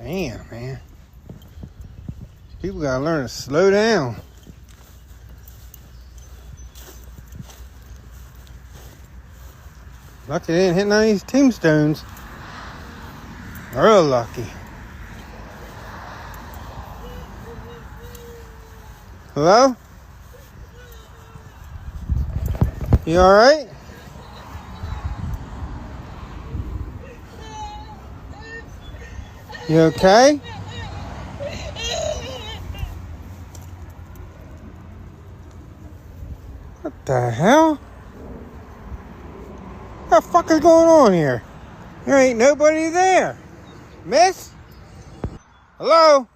Damn, man. People gotta learn to slow down. Lucky they didn't hit none of these tombstones. Real lucky. Hello? You alright? You okay? What the hell? What the fuck is going on here? There ain't nobody there. Miss? Hello?